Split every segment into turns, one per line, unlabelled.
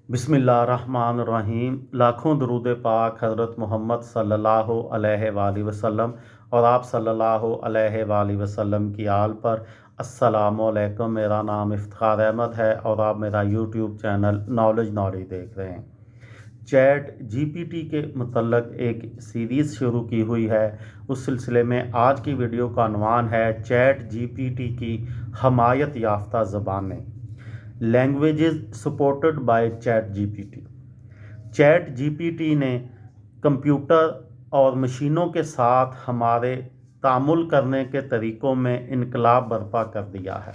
बिस्मिल्लाहिर्रहमानिर्रहीम। लाखों दरूद पाक हज़रत मोहम्मद सल्लल्लाहु अलैहि वसल्लम और आप सल्लल्लाहु अलैहि वसल्लम की आल पर। अस्सलामु अलैकुम। मेरा नाम इफ्तिखार अहमद है और आप मेरा यूट्यूब चैनल नॉलेज देख रहे हैं। चैट जीपीटी के मतलब एक सीरीज़ शुरू की हुई है। उस सिलसिले में आज की वीडियो का अनवान है चैट जीपीटी की हमायत याफ्ता ज़बानें, languages supported by chat GPT. Chat GPT ने कंप्यूटर और मशीनों के साथ हमारे तामुल करने के तरीक़ों में इनकलाब बर्पा कर दिया है।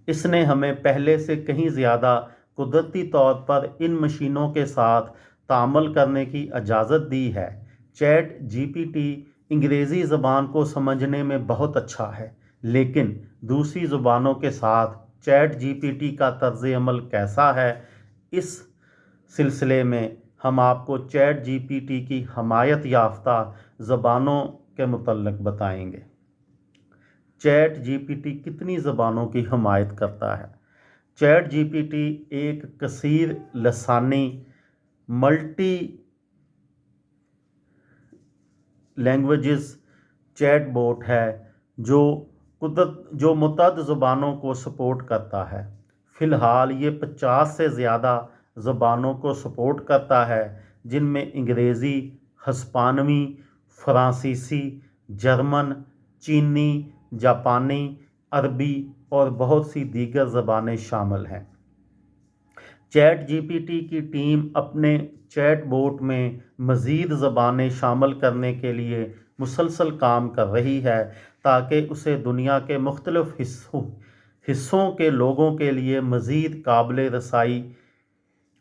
इसने हमें पहले से कहीं ज़्यादा कुदरती तौर पर इन मशीनों के साथ तामुल करने की इजाज़त दी है। चैट जीपीटी अंग्रेज़ी ज़बान को समझने में बहुत अच्छा है, लेकिन दूसरी ज़ुबानों के साथ चैट जीपीटी का तर्ज़ अमल कैसा है, इस सिलसिले में हम आपको चैट जीपीटी की हमायत याफ्ता ज़बानों के मुतल्लिक़ बताएंगे। चैट जीपीटी कितनी ज़बानों की हमायत करता है? चैट जीपीटी एक कसीर लसानी मल्टी लैंग्वेजेस चैट बोट है जो मुतअद्दिद ज़बानों को सपोर्ट करता है। फ़िलहाल ये 50 से ज़्यादा ज़बानों को सपोर्ट करता है, जिनमें अंग्रेज़ी, हस्पानवी, फ़्रांसीसी, जर्मन, चीनी, जापानी, अरबी और बहुत सी दीगर ज़बानें शामिल हैं। चैट जीपीटी की टीम अपने चैट बोट में मज़ीद ज़बानें शामिल करने के लिए मुसलसल काम कर रही है, ताकि उसे दुनिया के मुख्तलिफ़ हिस्सों के लोगों के लिए मज़ीद काबिल रसाई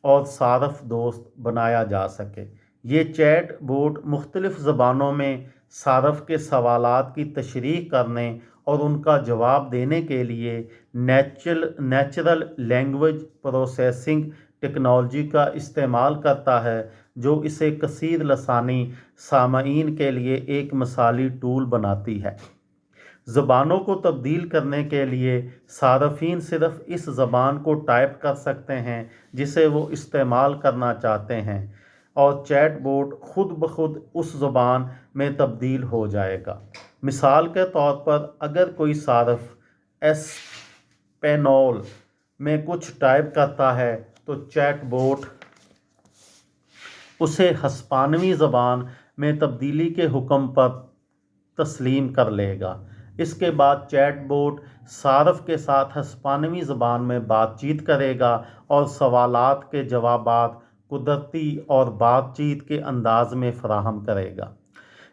और सारफ दोस्त बनाया जा सके। ये चैट बोट मुख्तलिफ़ ज़बानों में सारफ के सवालात की तशरीह करने और उनका जवाब देने के लिए नेचुरल लैंग्वेज प्रोसेसिंग टेक्नोलॉजी का इस्तेमाल करता है, जो इसे कसीर लसानी सामईन के लिए एक मिसाली टूल बनाती है। ज़बानों को तब्दील करने के लिए सारफीन सिर्फ़ इस ज़बान को टाइप कर सकते हैं जिसे वो इस्तेमाल करना चाहते हैं, और चैट बोट खुद ब खुद उस ज़बान में तब्दील हो जाएगा। मिसाल के तौर पर, अगर कोई सारफ एस्पेनोल में कुछ टाइप करता है तो चैट बोट उसे हस्पानवी ज़बान में तब्दीली के हुक्म पर तस्लीम कर लेगा। इसके बाद चैट बोट सारफ के साथ हस्पानवी ज़बान में बातचीत करेगा और सवालात के जवाबात कुदरती और बातचीत के अंदाज में फ़राहम करेगा।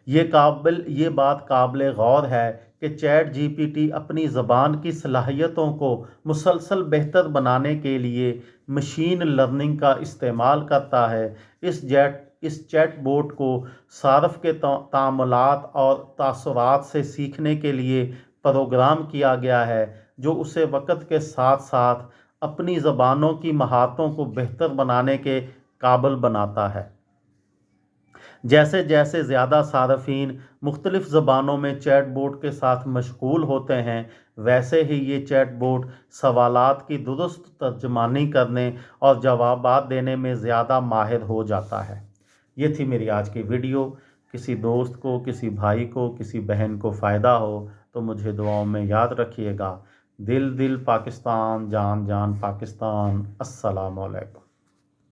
ये बात काबिल गौर है कि चैट जीपीटी अपनी ज़बान की सलाहियतों को मुसलसल बेहतर बनाने के लिए मशीन लर्निंग का इस्तेमाल करता है। इस चैट बोट को सारफ के तामुलात और तासुरात से सीखने के लिए प्रोग्राम किया गया है, जो उसे वक़्त के साथ साथ अपनी ज़बानों की महारतों को बेहतर बनाने के काबिल बनाता है। जैसे जैसे ज़्यादा सारफीन मुख्तलिफ़ ज़बानों में चैट बोट के साथ मशगूल होते हैं, वैसे ही ये चैट बोट सवालात की दुरुस्त तर्जमानी करने और जवाबात देने में ज़्यादा माहिर हो जाता है। ये थी मेरी आज की वीडियो। किसी दोस्त को, किसी भाई को, किसी बहन को फ़ायदा हो तो मुझे दुआओं में याद रखिएगा। दिल दिल पाकिस्तान, जान जान पाकिस्तान। अस्सलामु अलैकुम।